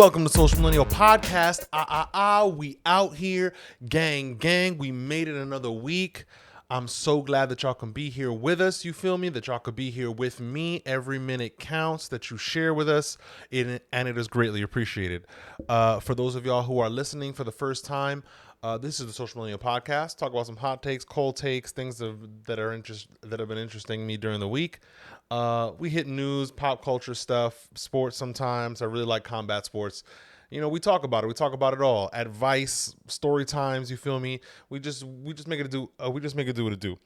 Welcome to Social Millennial Podcast. We out here. Gang. We made it another week. I'm so glad that y'all can be here with us. You feel me? That y'all could be here with me. Every minute counts that you share with us, and it is greatly appreciated. For those of y'all who are listening for the first time, this is the Social Millennial Podcast. Talk about some hot takes, cold takes, things that have been interesting me during the week. We hit news, pop culture stuff, sports sometimes. I really like combat sports. You know, we talk about it. We talk about it all. Advice, story times. You feel me? We just make it do. We just make it do what it do.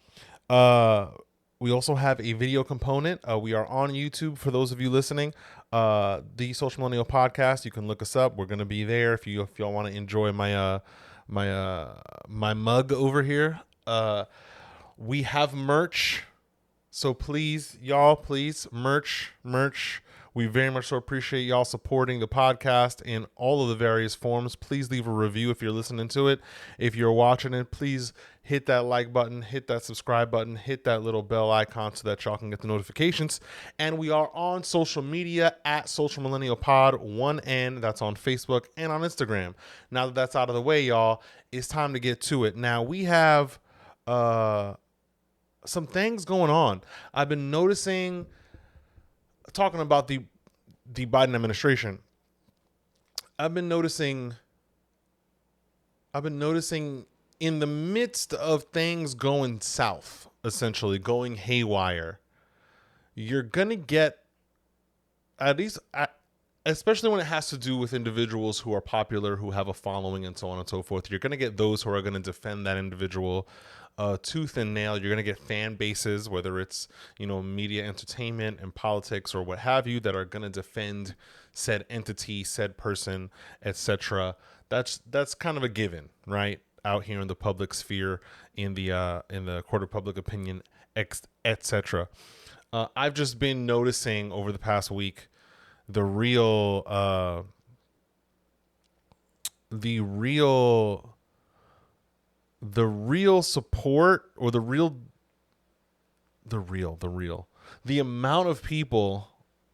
We also have a video component. We are on YouTube for those of you listening. The Social Millennial Podcast. You can look us up. We're gonna be there if y'all want to enjoy my mug over here. We have merch. So please, merch. We very much so appreciate y'all supporting the podcast in all of the various forms. Please leave a review if you're listening to it. If you're watching it, please hit that like button, hit that subscribe button, hit that little bell icon so that y'all can get the notifications. And we are on social media at Social Millennial Pod, 1N. That's on Facebook and on Instagram. Now that that's out of the way, y'all, it's time to get to it. Now we have some things going on. I've been noticing, talking about the Biden administration, I've been noticing in the midst of things going south, essentially going haywire, you're gonna get, at least especially when it has to do with individuals who are popular, who have a following and so on and so forth, you're gonna get those who are gonna defend that individual tooth and nail. You're going to get fan bases, whether it's, media, entertainment, and politics or what have you, that are going to defend said entity, said person, etc. That's kind of a given, right? Out here in the public sphere, in the court of public opinion, etc. I've just been noticing over the past week the real support, or the amount of people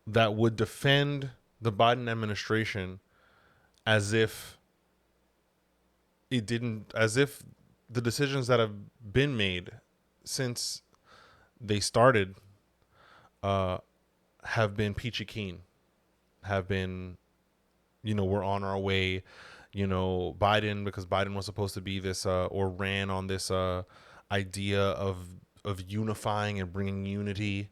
that would defend the Biden administration as if the decisions that have been made since they started have been peachy keen, have been, we're on our way. Biden, because Biden was supposed to be this or ran on this idea of unifying and bringing unity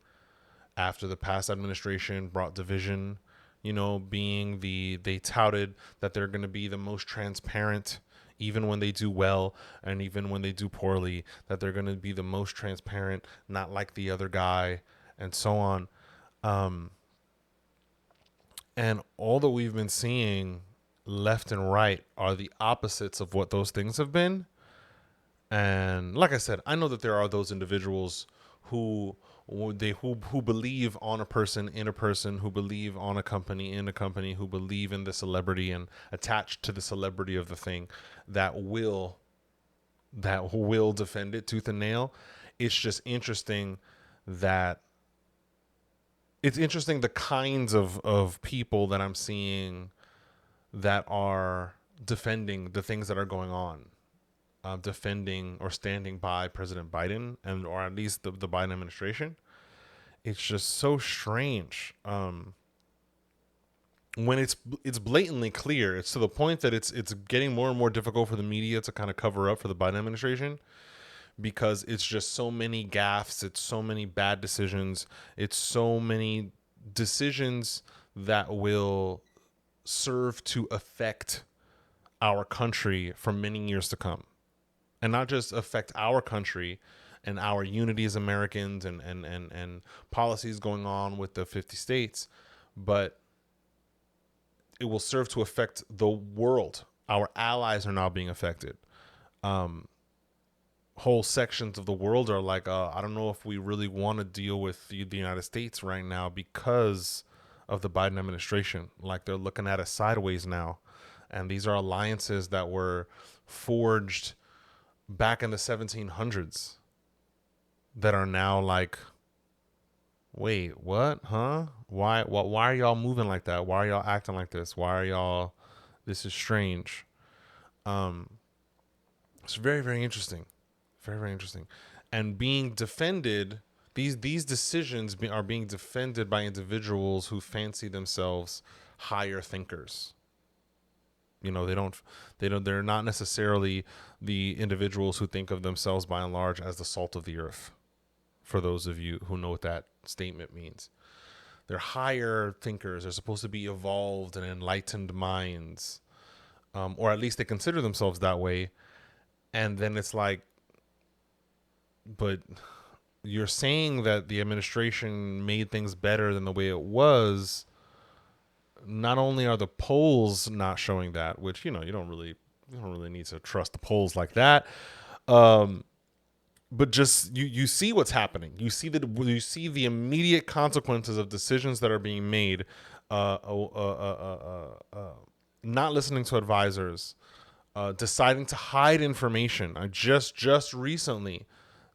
after the past administration brought division, they touted that they're going to be the most transparent, even when they do well and even when they do poorly, that they're going to be the most transparent, not like the other guy, and so on. And all that we've been seeing left and right are the opposites of what those things have been. And like I said, I know that there are those individuals who believe on a person, in a person, who believe on a company, in a company, who believe in the celebrity and attached to the celebrity of the thing, that will defend it tooth and nail. It's just interesting the kinds of people that I'm seeing that are defending the things that are going on, defending or standing by President Biden, or at least the Biden administration. It's just so strange. When it's blatantly clear, it's to the point that it's getting more and more difficult for the media to kind of cover up for the Biden administration, because it's just so many gaffes, it's so many bad decisions, it's so many decisions that will serve to affect our country for many years to come. And not just affect our country and our unity as Americans and policies going on with the 50 states, but it will serve to affect the world. Our allies are now being affected. Whole sections of the world are like, I don't know if we really want to deal with the United States right now because of the Biden administration. Like, they're looking at us sideways now. And these are alliances that were forged back in the 1700s that are now like Wait, what? Huh? Why are y'all moving like that? Why are y'all acting like this? Why are y'all? This is strange. Um, it's very, very interesting. Very, very interesting. And being defended, these decisions are being defended by individuals who fancy themselves higher thinkers. You know, they're not necessarily the individuals who think of themselves by and large as the salt of the earth. For those of you who know what that statement means, they're higher thinkers. They're supposed to be evolved and enlightened minds, or at least they consider themselves that way. And then it's like, but you're saying that the administration made things better than the way it was. Not only are the polls not showing that, which you don't really need to trust the polls like that, um, but just you see what's happening. You see the immediate consequences of decisions that are being made. Uh, uh, uh, uh, Not listening to advisors, deciding to hide information. I just recently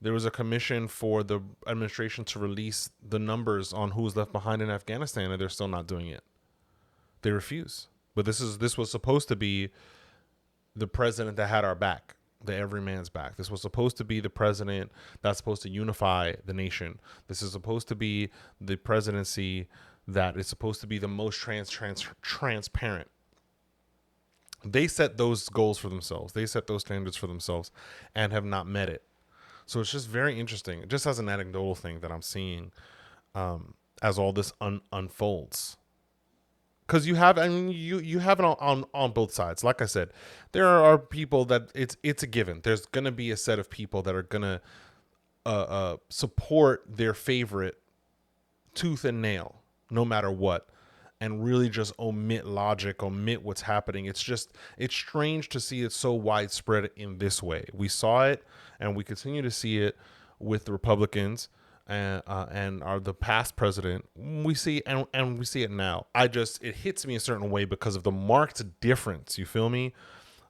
there was a commission for the administration to release the numbers on who was left behind in Afghanistan, and they're still not doing it. They refuse. But this was supposed to be the president that had our back, the everyman's back. This was supposed to be the president that's supposed to unify the nation. This is supposed to be the presidency that is supposed to be the most transparent. They set those goals for themselves. They set those standards for themselves and have not met it. So it's just very interesting, just as an anecdotal thing that I'm seeing as all this unfolds. Because you have it on both sides. Like I said, there are people that it's a given. There's gonna be a set of people that are gonna support their favorite tooth and nail, no matter what, and really just omit logic, omit what's happening. It's strange to see it so widespread in this way. We saw it, and we continue to see it with the Republicans and are the past president. We see and we see it now. It hits me a certain way because of the marked difference. You feel me?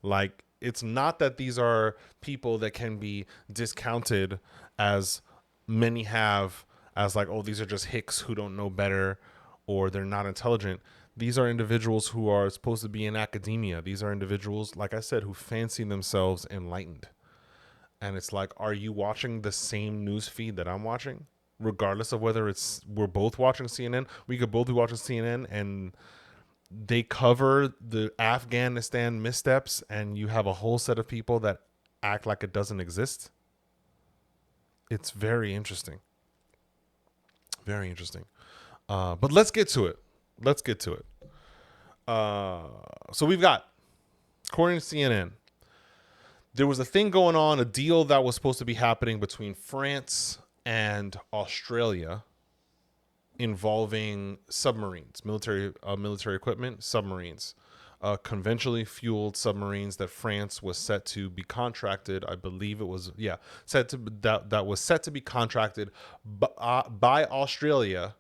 Like, it's not that these are people that can be discounted as many have, as like, oh, these are just hicks who don't know better or they're not intelligent. These are individuals who are supposed to be in academia. These are individuals, like I said, who fancy themselves enlightened. And it's like, are you watching the same news feed that I'm watching? Regardless of whether we're both watching CNN, we could both be watching CNN and they cover the Afghanistan missteps, and you have a whole set of people that act like it doesn't exist. It's very interesting. Very interesting. But let's get to it. Let's get to it. So we've got, according to CNN, there was a thing going on, a deal that was supposed to be happening between France and Australia involving submarines, military equipment, submarines, conventionally fueled submarines that France was set to be contracted. I believe it was, that was set to be contracted by Australia,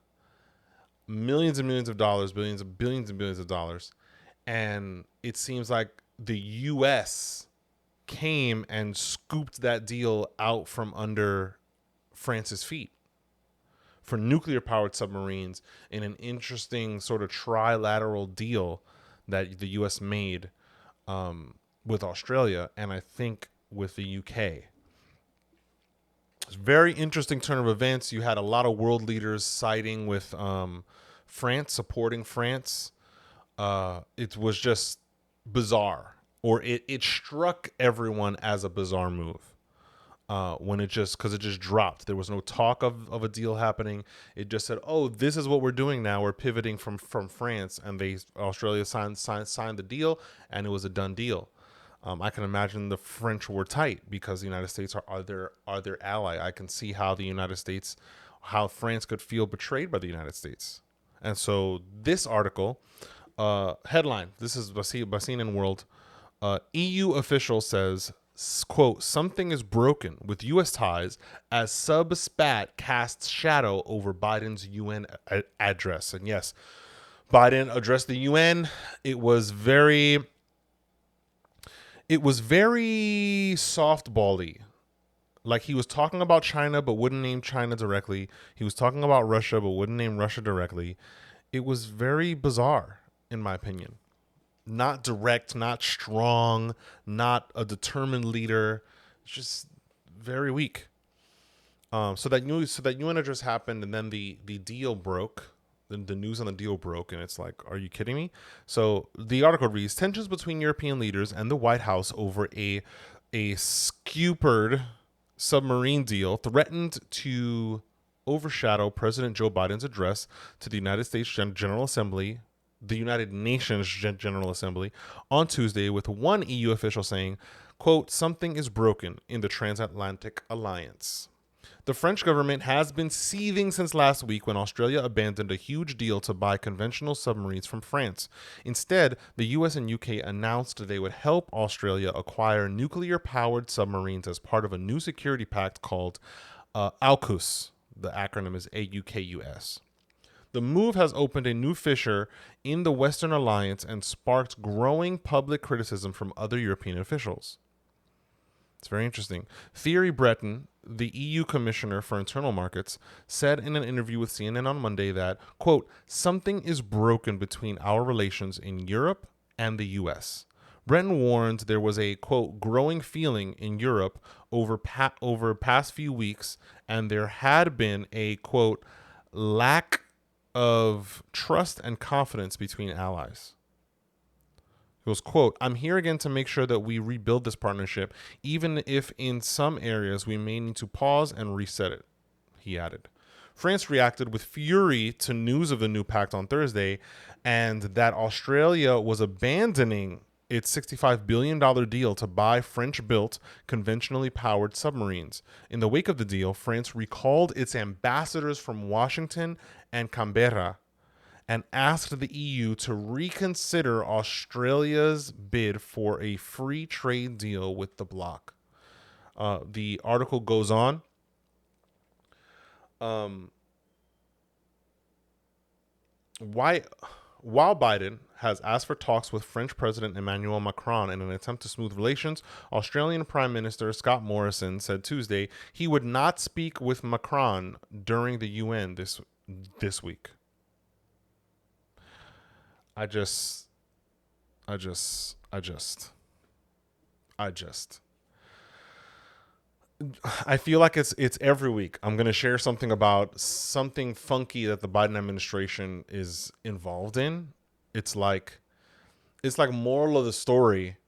millions and millions of dollars, billions and billions of dollars. And it seems like the U.S. came and scooped that deal out from under France's feet for nuclear powered submarines in an interesting sort of trilateral deal that the U.S. made with Australia and I think with the UK. It's a very interesting turn of events. You had a lot of world leaders siding with France, supporting France. It was just bizarre, or it struck everyone as a bizarre move. Because it just dropped. There was no talk of a deal happening. It just said, "Oh, this is what we're doing now. We're pivoting from France," and Australia signed the deal, and it was a done deal. I can imagine the French were tight because the United States are their ally. I can see how France could feel betrayed by the United States. And so this article, headline, this is Basin and World, EU official says, quote, something is broken with U.S. ties as sub-spat casts shadow over Biden's UN address. And yes, Biden addressed the UN. It was very softball-y. Like, he was talking about China but wouldn't name China directly. He was talking about Russia but wouldn't name Russia directly. It was very bizarre, in my opinion. Not direct, not strong, not a determined leader. It's just very weak. So that UN address happened, and then the deal broke. The news on the deal broke, and it's like, are you kidding me? So the article reads: tensions between European leaders and the White House over a skewered submarine deal threatened to overshadow President Joe Biden's address to the United States General Assembly, the United Nations General Assembly, on Tuesday, with one EU official saying, quote, something is broken in the transatlantic alliance. The French government has been seething since last week when Australia abandoned a huge deal to buy conventional submarines from France. Instead, the US and UK announced they would help Australia acquire nuclear-powered submarines as part of a new security pact called AUKUS. The acronym is AUKUS. The move has opened a new fissure in the Western alliance and sparked growing public criticism from other European officials. It's very interesting. Thierry Breton, the EU Commissioner for Internal Markets, said in an interview with CNN on Monday that, quote, something is broken between our relations in Europe and the US. Breton warned there was a, quote, growing feeling in Europe over past few weeks, and there had been a, quote, lack of trust and confidence between allies. He goes, quote, I'm here again to make sure that we rebuild this partnership, even if in some areas we may need to pause and reset it, he added. France reacted with fury to news of the new pact on Thursday and that Australia was abandoning its $65 billion deal to buy French-built, conventionally powered submarines. In the wake of the deal, France recalled its ambassadors from Washington and Canberra and asked the EU to reconsider Australia's bid for a free trade deal with the bloc. The article goes on. While Biden has asked for talks with French President Emmanuel Macron in an attempt to smooth relations, Australian Prime Minister Scott Morrison said Tuesday he would not speak with Macron during the UN this week. I feel like it's every week. I'm going to share something about something funky that the Biden administration is involved in. It's like moral of the story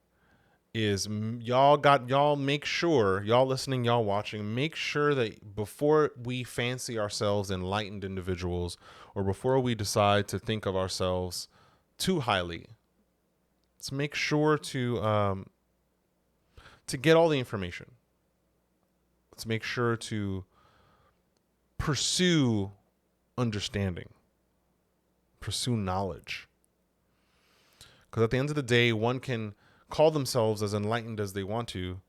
is y'all make sure, y'all listening, y'all watching, make sure that before we fancy ourselves enlightened individuals, or before we decide to think of ourselves too highly, let's make sure to get all the information. Let's make sure to pursue understanding, pursue knowledge. Because at the end of the day, one can call themselves as enlightened as they want to.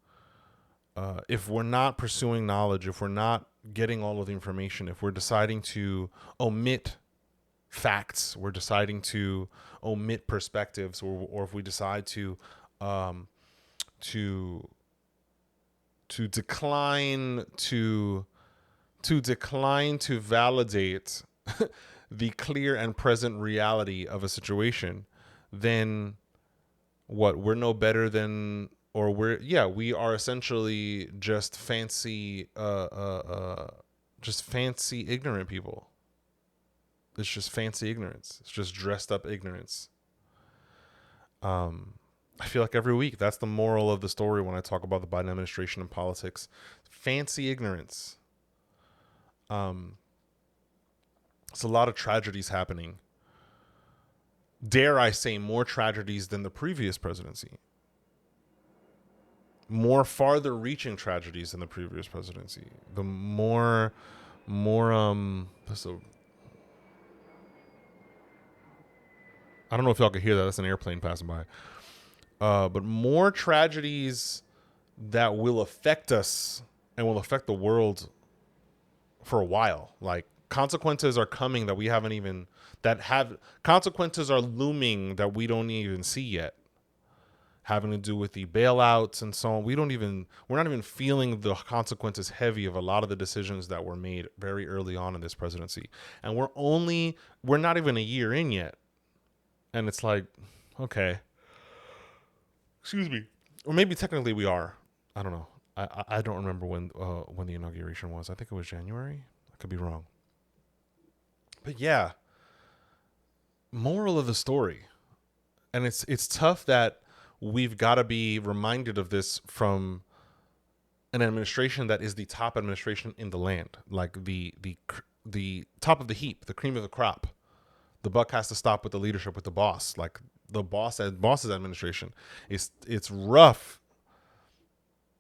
If we're not pursuing knowledge, if we're not getting all of the information, if we're deciding to omit facts, we're deciding to omit perspectives, or if we decide to decline to validate the clear and present reality of a situation, then what? We're no better than, or we are essentially just fancy ignorant people. It's just fancy ignorance. It's just dressed up ignorance. I feel like every week that's the moral of the story when I talk about the Biden administration and politics. Fancy ignorance. It's a lot of tragedies happening. Dare I say more tragedies than the previous presidency. More farther reaching tragedies than the previous presidency. The more so I don't know if y'all can hear that. That's an airplane passing by. But more tragedies that will affect us and will affect the world for a while. Like, consequences are coming that we haven't even, consequences are looming that we don't even see yet. having to do with the bailouts and so on. We're not even feeling the consequences heavy of a lot of the decisions that were made very early on in this presidency. And we're not even a year in yet. And it's like, okay, excuse me. Or maybe technically we are. I don't know. I don't remember when the inauguration was. I think it was January. I could be wrong. But yeah, moral of the story. And it's tough that we've got to be reminded of this from an administration that is the top administration in the land, like the top of the heap, the cream of the crop. The buck has to stop with the leadership, with the boss, like the boss's administration. It's rough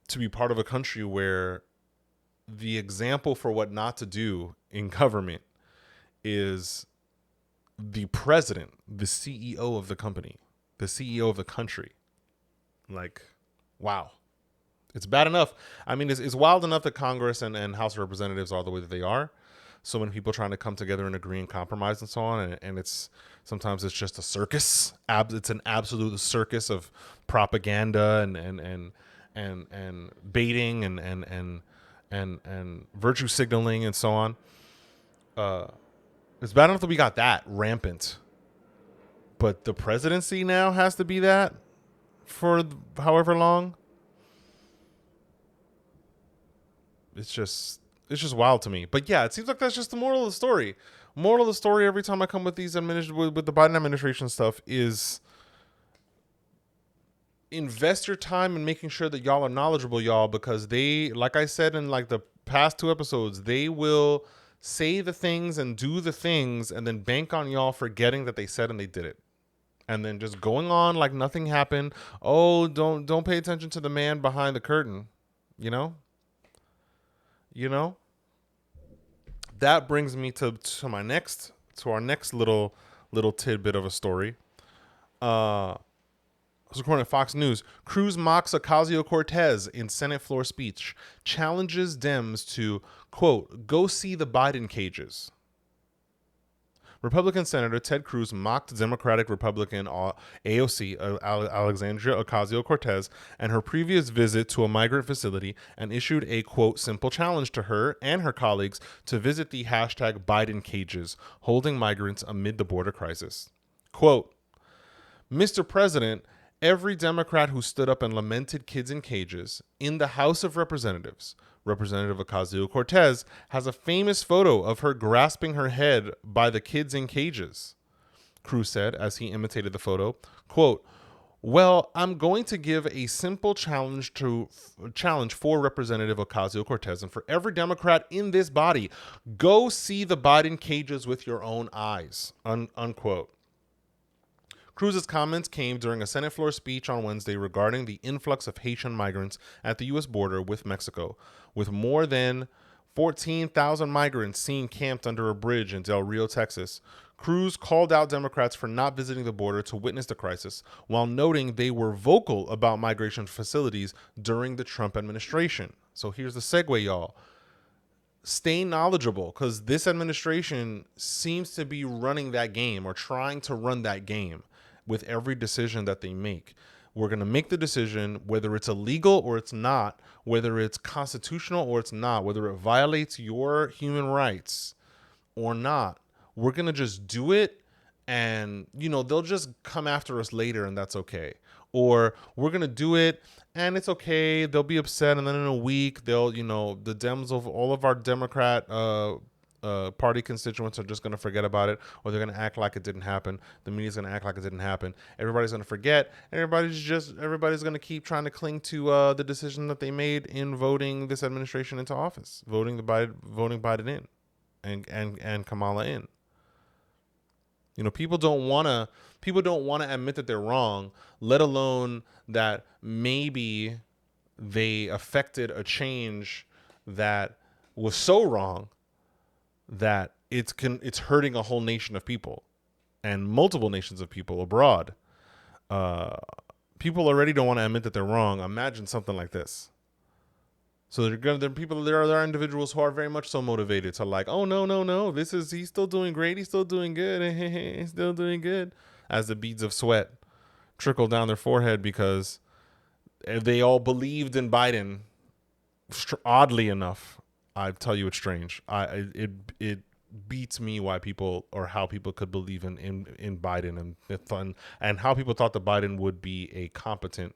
to be part of a country where the example for what not to do in government is the president, the CEO of the company, the CEO of the country. Like, wow. It's bad enough. I mean, it's wild enough that Congress and House of Representatives are the way that they are. So many people trying to come together and agree and compromise and so on. And it's sometimes it's just a circus. It's an absolute circus of propaganda and baiting and virtue signaling and so on. It's bad enough that we got that rampant. But the presidency now has to be that for however long. It's just wild to me. But yeah, it seems like that's just the moral of the story. Moral of the story every time I come with these with the Biden administration stuff is invest your time in making sure that y'all are knowledgeable, y'all, because they, like I said in like the past 2 episodes, they will say the things and do the things and then bank on y'all forgetting that they said and they did it. And then just going on like nothing happened. Oh, don't pay attention to the man behind the curtain, you know? That brings me to our next little tidbit of a story. I was recording at Fox News. Cruz mocks Ocasio-Cortez in Senate floor speech, challenges Dems to, quote, go see the Biden cages. Republican Senator Ted Cruz mocked Democratic Republican AOC Alexandria Ocasio-Cortez and her previous visit to a migrant facility and issued a, quote, simple challenge to her and her colleagues to visit the hashtag Biden cages, holding migrants amid the border crisis. Quote, Mr. President, every Democrat who stood up and lamented kids in cages in the House of Representatives, Representative Ocasio-Cortez, has a famous photo of her grasping her head by the kids in cages. Cruz said as he imitated the photo, quote, well, I'm going to give a simple challenge for Representative Ocasio-Cortez and for every Democrat in this body. Go see the Biden cages with your own eyes, unquote. Cruz's comments came during a Senate floor speech on Wednesday regarding the influx of Haitian migrants at the U.S. border with Mexico, with more than 14,000 migrants seen camped under a bridge in Del Rio, Texas. Cruz called out Democrats for not visiting the border to witness the crisis, while noting they were vocal about migration facilities during the Trump administration. So here's the segue, y'all. Stay knowledgeable, because this administration seems to be running that game or trying to run that game with every decision that they make. We're going to make the decision whether it's illegal or it's not, whether it's constitutional or it's not, whether it violates your human rights or not. We're going to just do it, and, they'll just come after us later, and that's okay. Or we're going to do it and it's okay. They'll be upset, and then in a week, the Dems of all of our Democrat party constituents are just going to forget about it, or they're going to act like it didn't happen. The media's going to act like it didn't happen. Everybody's going to forget. Everybody's going to keep trying to cling to the decision that they made in voting this administration into office, voting Biden in, and Kamala in. People don't want to admit that they're wrong, let alone that maybe they affected a change that was so wrong that it's hurting a whole nation of people and multiple nations of people abroad. People already don't want to admit that they're wrong. Imagine something like this. So there are individuals who are very much so motivated to like, oh no, he's still doing great, he's still doing good, he's still doing good, as the beads of sweat trickle down their forehead because they all believed in Biden. Oddly enough, I tell you, it's strange. It beats me why people, or how people could believe in Biden, and how people thought that Biden would be a competent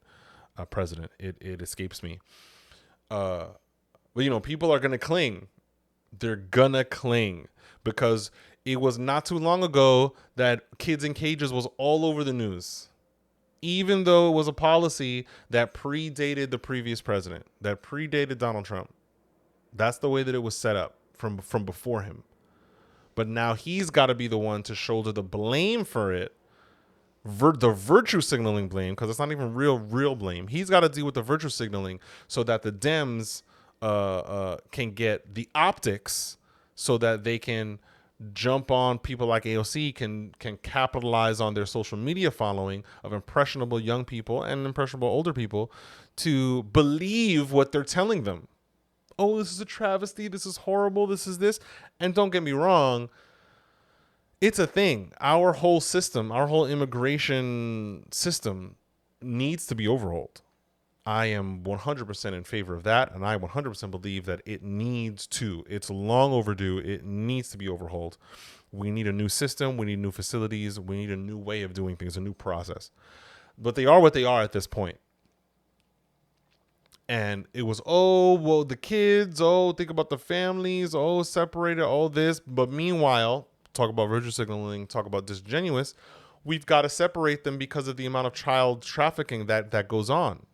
president. It escapes me. But people are gonna cling. They're gonna cling because it was not too long ago that kids in cages was all over the news, even though it was a policy that predated the previous president, that predated Donald Trump. That's the way that it was set up from before him. But now he's got to be the one to shoulder the blame for it, the virtue signaling blame, because it's not even real blame. He's got to deal with the virtue signaling so that the Dems can get the optics, so that they can jump on people like AOC, can capitalize on their social media following of impressionable young people and impressionable older people to believe what they're telling them. Oh, this is a travesty. This is horrible. This is this. And don't get me wrong, it's a thing. Our whole system, our whole immigration system needs to be overhauled. I am 100% in favor of that, and I 100% believe that it needs to. It's long overdue. It needs to be overhauled. We need a new system. We need new facilities. We need a new way of doing things, a new process. But they are what they are at this point. And it was, oh, well, the kids, oh, think about the families, oh, separated, all this. But meanwhile, talk about virtue signaling, talk about disingenuous, we've got to separate them because of the amount of child trafficking that goes on.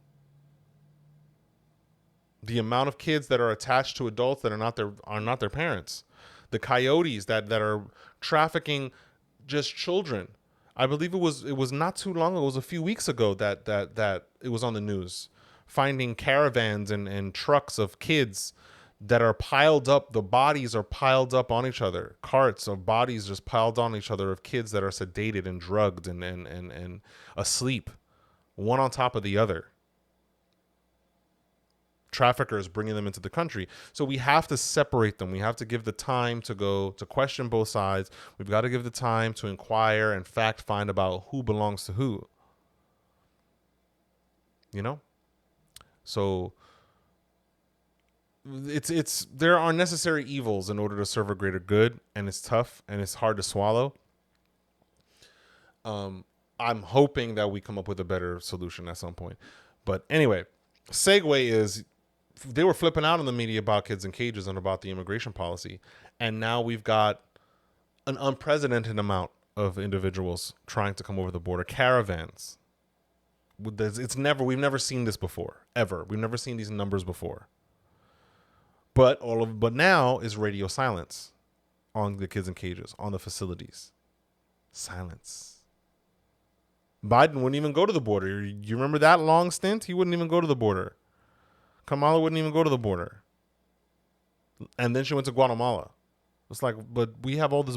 The amount of kids that are attached to adults that are not their parents. The coyotes that are trafficking just children. I believe it was not too long ago, it was a few weeks ago that it was on the news. Finding caravans and trucks of kids that are piled up. The bodies are piled up on each other. Carts of bodies just piled on each other of kids that are sedated and drugged and asleep, one on top of the other. Traffickers bringing them into the country. So we have to separate them. We have to give the time to go to question both sides. We've got to give the time to inquire and fact find about who belongs to who. So there are necessary evils in order to serve a greater good, and it's tough and it's hard to swallow. I'm hoping that we come up with a better solution at some point. But anyway, segue is they were flipping out in the media about kids in cages and about the immigration policy. And now we've got an unprecedented amount of individuals trying to come over the border, caravans. We've never seen this before, ever. We've never seen these numbers before. But now is radio silence on the kids in cages, on the facilities. Silence. Biden wouldn't even go to the border. You remember that long stint? He wouldn't even go to the border. Kamala wouldn't even go to the border. And then she went to Guatemala. It's like, but we have all of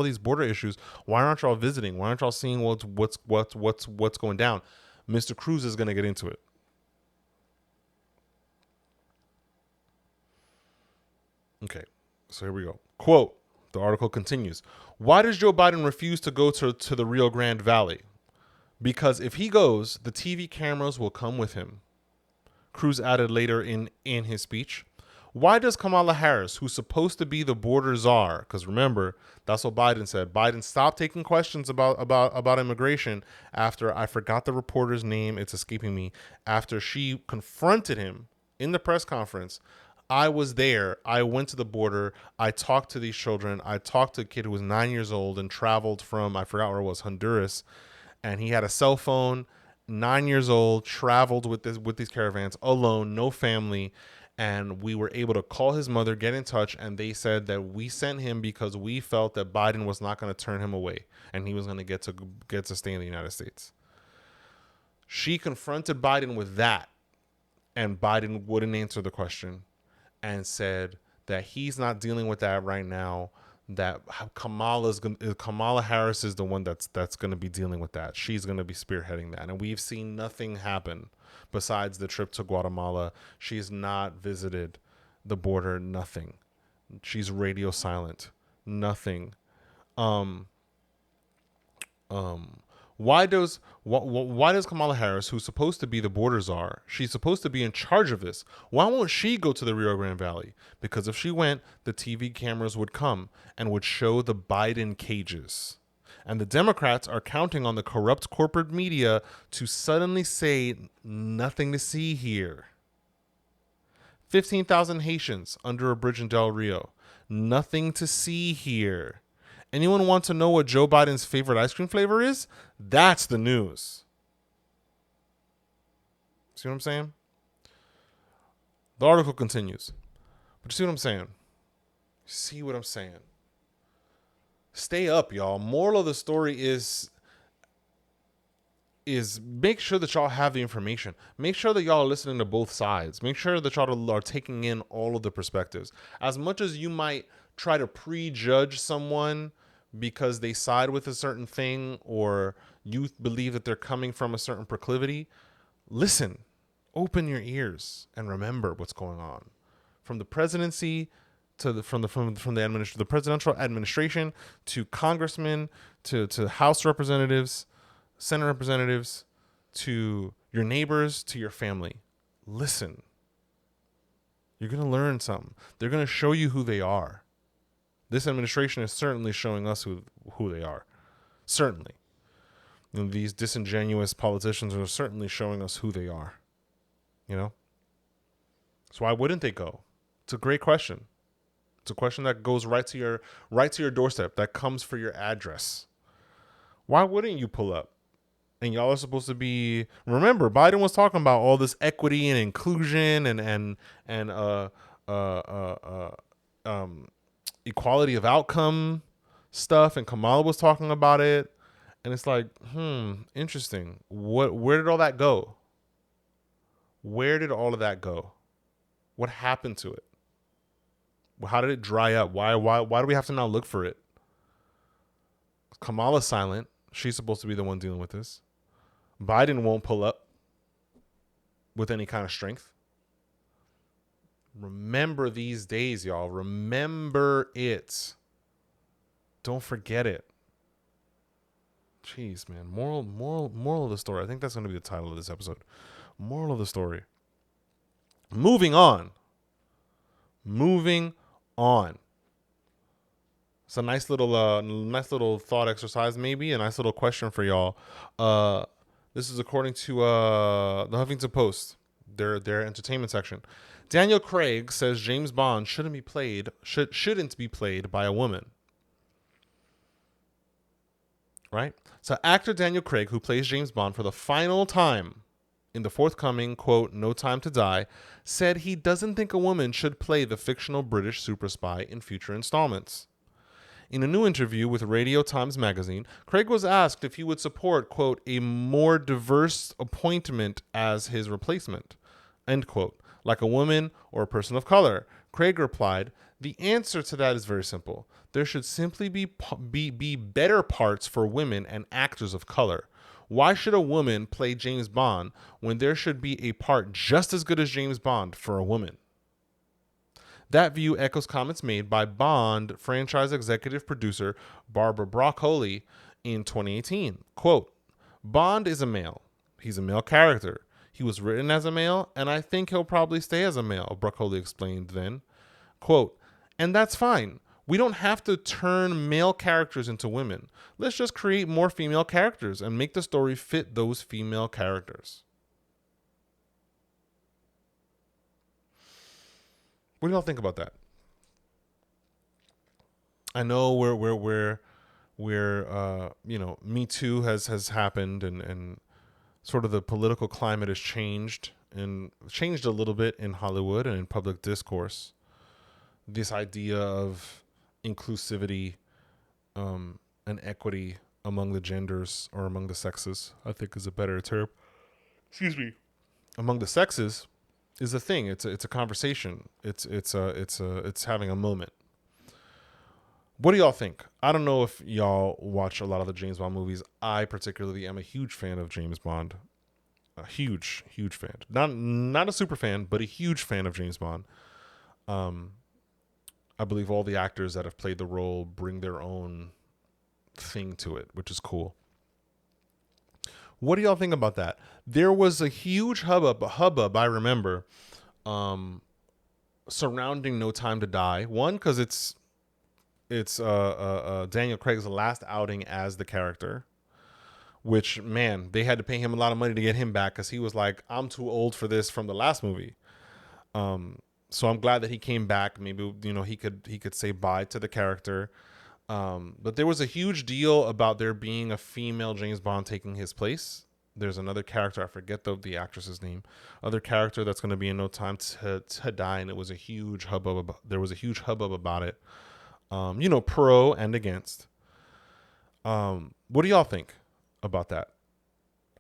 these border issues. Why aren't y'all visiting? Why aren't y'all seeing what's going down? Mr. Cruz is going to get into it. Okay, so here we go. Quote, the article continues. Why does Joe Biden refuse to go to the Rio Grande Valley? Because if he goes, the TV cameras will come with him. Cruz added later in his speech. Why does Kamala Harris, who's supposed to be the border czar, because remember, that's what Biden said. Biden stopped taking questions about immigration after, I forgot the reporter's name, it's escaping me, after she confronted him in the press conference. I was there. I went to the border. I talked to these children. I talked to a kid who was 9 years old and traveled from, I forgot where it was, Honduras. And he had a cell phone, 9 years old, traveled with these caravans alone, no family. And we were able to call his mother, get in touch, and they said that we sent him because we felt that Biden was not going to turn him away and he was going to get to stay in the United States. She confronted Biden with that, and Biden wouldn't answer the question and said that he's not dealing with that right now, that Kamala Harris is the one that's going to be dealing with that. She's going to be spearheading that. And we've seen nothing happen besides the trip to Guatemala. She's not visited the border, nothing. She's radio silent, nothing. Why does Kamala Harris, who's supposed to be the border czar, she's supposed to be in charge of this? Why won't she go to the Rio Grande Valley? Because if she went, the TV cameras would come and would show the Biden cages. And the Democrats are counting on the corrupt corporate media to suddenly say nothing to see here. 15,000 Haitians under a bridge in Del Rio. Nothing to see here. Anyone want to know what Joe Biden's favorite ice cream flavor is? That's the news. See what I'm saying? The article continues. But you see what I'm saying? See what I'm saying? Stay up, y'all. Moral of the story is make sure that y'all have the information. Make sure that y'all are listening to both sides. Make sure that y'all are taking in all of the perspectives. As much as you might try to prejudge someone because they side with a certain thing or you believe that they're coming from a certain proclivity, listen, open your ears and remember what's going on. From the presidency to the presidential administration to congressmen to House representatives, Senate representatives, to your neighbors, to your family. Listen. You're going to learn something. They're going to show you who they are. This administration is certainly showing us who they are. Certainly. You know, these disingenuous politicians are certainly showing us who they are. You know? So why wouldn't they go? It's a great question. It's a question that goes right to your doorstep, that comes for your address. Why wouldn't you pull up? And y'all are supposed to be. Remember, Biden was talking about all this equity and inclusion and equality of outcome stuff, and Kamala was talking about it, and it's like, interesting. Where did all that go? Where did all of that go? What happened to it? How did it dry up? Why do we have to now look for it? Kamala's silent. She's supposed to be the one dealing with this. Biden won't pull up with any kind of strength. Remember these days, y'all. Remember it. Don't forget it. Jeez, man. Moral of the story. I think that's going to be the title of this episode. Moral of the story. Moving on. It's a nice little thought exercise, maybe a nice little question for y'all. This is according to the Huffington Post, their entertainment section. Daniel Craig says James Bond shouldn't be played by a woman. Right? So actor Daniel Craig, who plays James Bond for the final time in the forthcoming, quote, No Time to Die, said he doesn't think a woman should play the fictional British super spy in future installments. In a new interview with Radio Times magazine, Craig was asked if he would support, quote, a more diverse appointment as his replacement, end quote, like a woman or a person of color. Craig replied, the answer to that is very simple. There should simply be better parts for women and actors of color. Why should a woman play James Bond when there should be a part just as good as James Bond for a woman? That view echoes comments made by Bond franchise executive producer Barbara Broccoli in 2018. Quote, Bond is a male. He's a male character. He was written as a male, and I think he'll probably stay as a male, Broccoli explained then. Quote, and that's fine. We don't have to turn male characters into women. Let's just create more female characters and make the story fit those female characters. What do y'all think about that? I know we're Me Too has happened and sort of the political climate has changed a little bit in Hollywood and in public discourse. This idea of inclusivity and equity among the genders or among the sexes, I think is a better term. Excuse me. Among the sexes is a thing. It's a conversation. It's having a moment. What do y'all think? I don't know if y'all watch a lot of the James Bond movies. I particularly am a huge fan of James Bond. A huge fan. Not a super fan, but a huge fan of James Bond. I believe all the actors that have played the role bring their own thing to it, which is cool. What do y'all think about that? There was a huge hubbub I remember, um, surrounding No Time to Die. One, because it's Daniel Craig's last outing as the character, which, man, they had to pay him a lot of money to get him back because he was like, I'm too old for this from the last movie. So I'm glad that he came back. Maybe, he could say bye to the character. But there was a huge deal about there being a female James Bond taking his place. There's another character, I forget the actress's name, other character that's going to be in No Time to Die, and it was a huge hubbub. There was a huge hubbub about it. Pro and against. What do y'all think about that?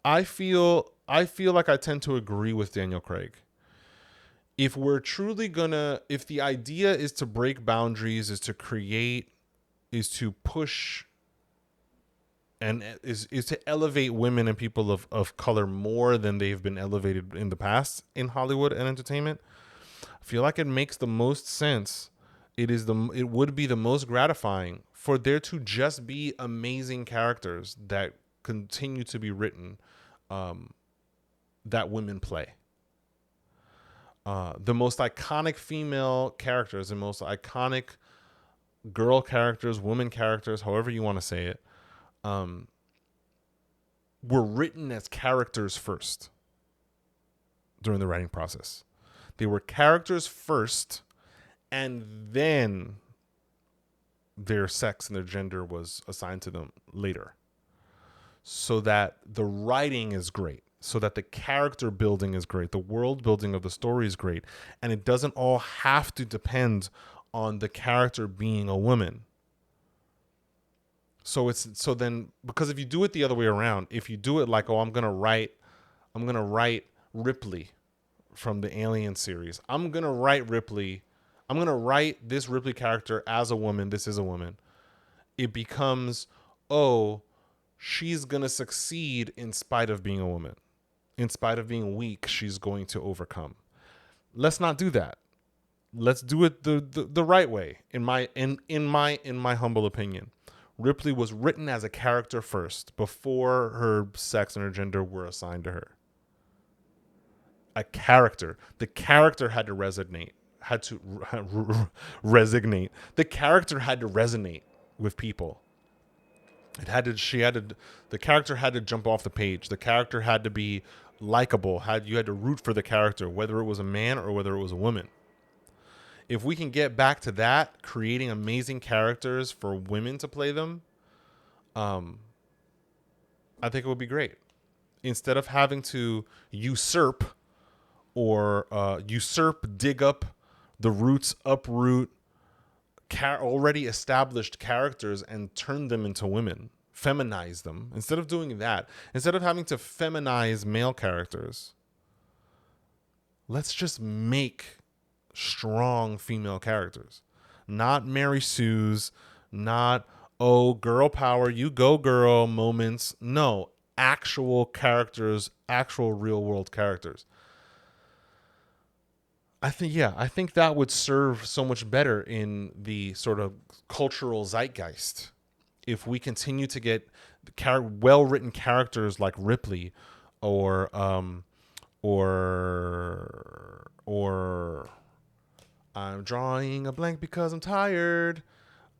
I feel like I tend to agree with Daniel Craig. If the idea is to break boundaries, is to create, is to push, and is to elevate women and people of color more than they've been elevated in the past in Hollywood and entertainment, I feel like it makes the most sense. It would be the most gratifying for there to just be amazing characters that continue to be written, that women play. The most iconic female characters, the most iconic girl characters, woman characters, however you want to say it, were written as characters first during the writing process. They were characters first, and then their sex and their gender was assigned to them later. So that the writing is great, so that the character building is great, the world building of the story is great, and it doesn't all have to depend on the character being a woman. So then, because if you do it the other way around, if you do it like, I'm gonna write Ripley from the Alien series. I'm gonna write this Ripley character as a woman. This is a woman. It becomes, she's gonna succeed in spite of being a woman. In spite of being weak, she's going to overcome. Let's not do that. Let's do it the right way. In my humble opinion, Ripley was written as a character first before her sex and her gender were assigned to her. A character. The character had to resonate. The character had to resonate with people. The character had to jump off the page. The character had to be likable. You had to root for the character, whether it was a man or whether it was a woman. If we can get back to that, creating amazing characters for women to play them, I think it would be great. Instead of having to usurp, dig up the roots, uproot already established characters and turn them into women, feminize them. Instead of doing that, instead of having to feminize male characters, let's just make strong female characters. Not Mary Sue's, not, girl power, you go girl moments. No, actual characters, actual real world characters. I think that would serve so much better in the sort of cultural zeitgeist if we continue to get well-written characters like Ripley, or I'm drawing a blank because I'm tired.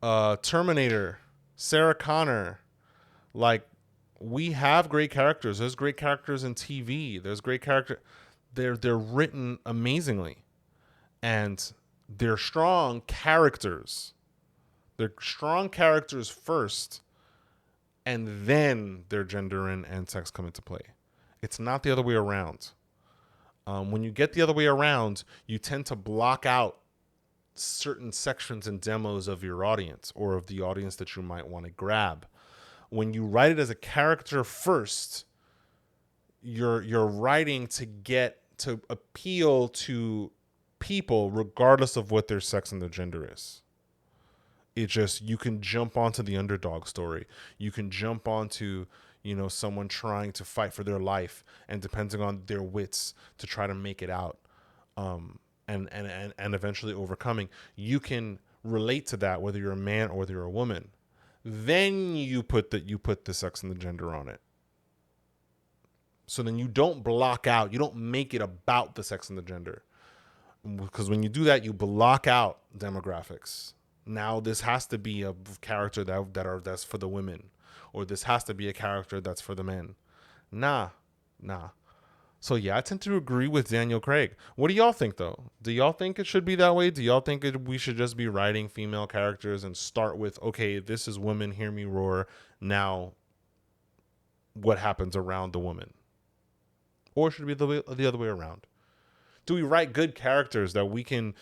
Terminator, Sarah Connor. Like, we have great characters. There's great characters in TV. There's great character. They're written amazingly. And they're strong characters. They're strong characters first, and then their gender and sex come into play. It's not the other way around. When you get the other way around, you tend to block out certain sections and demos of your audience or of the audience that you might want to grab. When you write it as a character first, you're writing to appeal to people regardless of what their sex and their gender is. You can jump onto the underdog story. You can jump onto, someone trying to fight for their life and depending on their wits to try to make it out, and eventually overcoming. You can relate to that whether you're a man or whether you're a woman. Then you put the sex and the gender on it. So then you don't block out, you don't make it about the sex and the gender. Because when you do that, you block out demographics. Now this has to be a character that's for the women, or this has to be a character that's for the men. Nah. So yeah, I tend to agree with Daniel Craig. What do y'all think though? Do y'all think it should be that way? Do y'all think we should just be writing female characters and start with, okay, this is women, hear me roar. Now, what happens around the woman? Or should it be the other way around? Do we write good characters that we can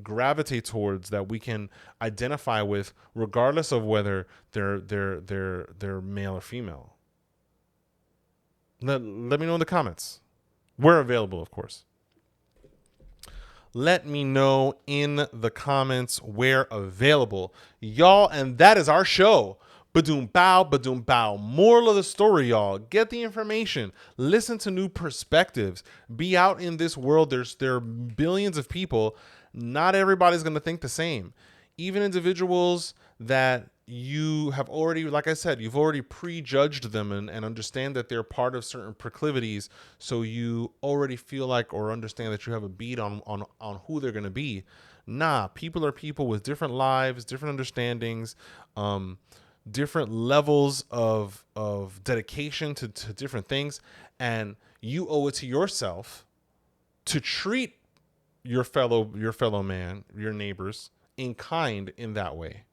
gravitate towards, that we can identify with, regardless of whether they're male or female? Let me know in the comments. We're available, of course. Let me know in the comments. We're available, y'all, and that is our show. Badoom bow, badoom bow. Moral of the story, y'all. Get the information. Listen to new perspectives. Be out in this world. There are billions of people. Not everybody's going to think the same. Even individuals that you have already, like I said, you've already prejudged them and understand that they're part of certain proclivities. So you already feel like or understand that you have a beat on who they're going to be. Nah, people are people with different lives, different understandings, different levels of dedication to different things, and you owe it to yourself to treat your fellow man, your neighbors, in kind in that way.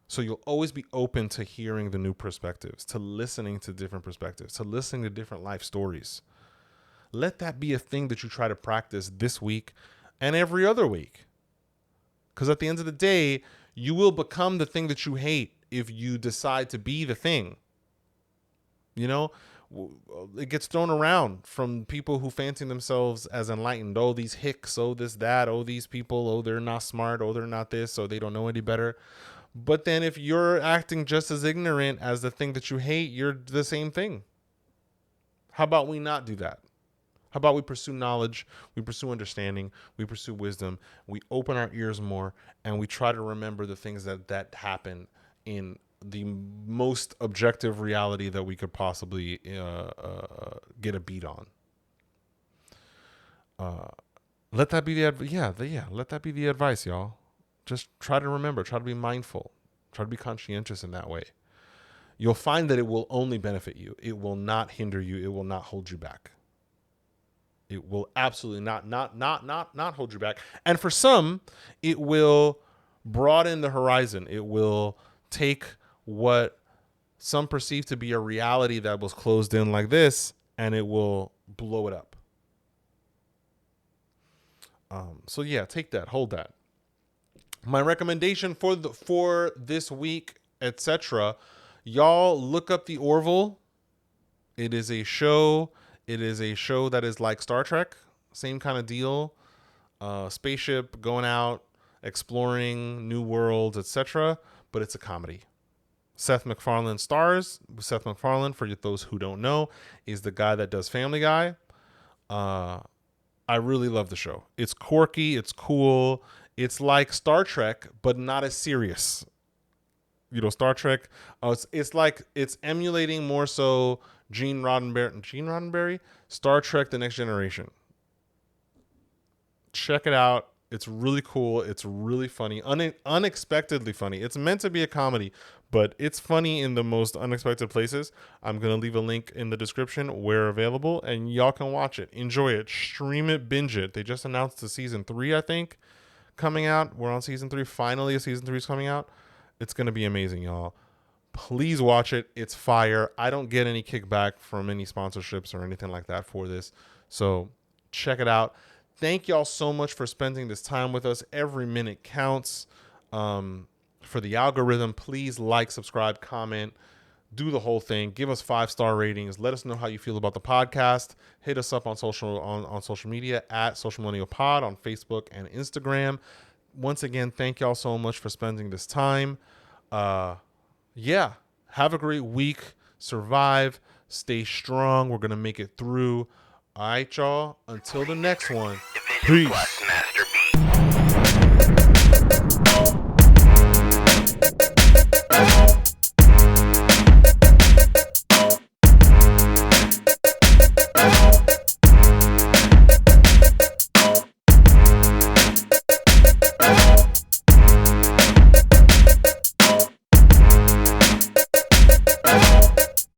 So you'll always be open to hearing the new perspectives, to listening to different perspectives, to listening to different life stories. Let that be a thing that you try to practice this week and every other week. Because at the end of the day, you will become the thing that you hate if you decide to be the thing. You know, it gets thrown around from people who fancy themselves as enlightened. Oh, these hicks. Oh, this, that. Oh, these people. Oh, they're not smart. Oh, they're not this. So they don't know any better. But then if you're acting just as ignorant as the thing that you hate, you're the same thing. How about we not do that? How about we pursue knowledge, we pursue understanding, we pursue wisdom, we open our ears more, and we try to remember the things that happen in the most objective reality that we could possibly get a beat on. Let that be let that be the advice, y'all. Just try to remember, try to be mindful, try to be conscientious in that way. You'll find that it will only benefit you. It will not hinder you. It will not hold you back. It will absolutely not hold you back. And for some, it will broaden the horizon. It will take what some perceive to be a reality that was closed in like this, and it will blow it up. So yeah, take that, hold that. My recommendation for this week, etc. Y'all look up the Orville. It is a show. It is a show that is like Star Trek, same kind of deal. Spaceship going out, exploring new worlds, etc. But it's a comedy. Seth MacFarlane stars. Seth MacFarlane, for those who don't know, is the guy that does Family Guy. I really love the show. It's quirky. It's cool. It's like Star Trek, but not as serious. You know, Star Trek. It's emulating more so Gene Roddenberry, Star Trek: The Next Generation. Check it out. It's really cool. It's really funny. Unexpectedly funny. It's meant to be a comedy, but it's funny in the most unexpected places. I'm going to leave a link in the description where available, and y'all can watch it. Enjoy it. Stream it. Binge it. They just announced the season 3, I think, coming out. We're on season 3. Finally, season 3 is coming out. It's going to be amazing, y'all. Please watch it. It's fire. I don't get any kickback from any sponsorships or anything like that for this. So check it out. Thank y'all so much for spending this time with us. Every minute counts. For the algorithm, please like, subscribe, comment, do the whole thing. Give us 5-star ratings. Let us know how you feel about the podcast. Hit us up on social media at Social Millennial Pod on Facebook and Instagram. Once again, thank y'all so much for spending this time. Yeah, have a great week. Survive. Stay strong. We're going to make it through. All right, y'all. Until the next one. Peace.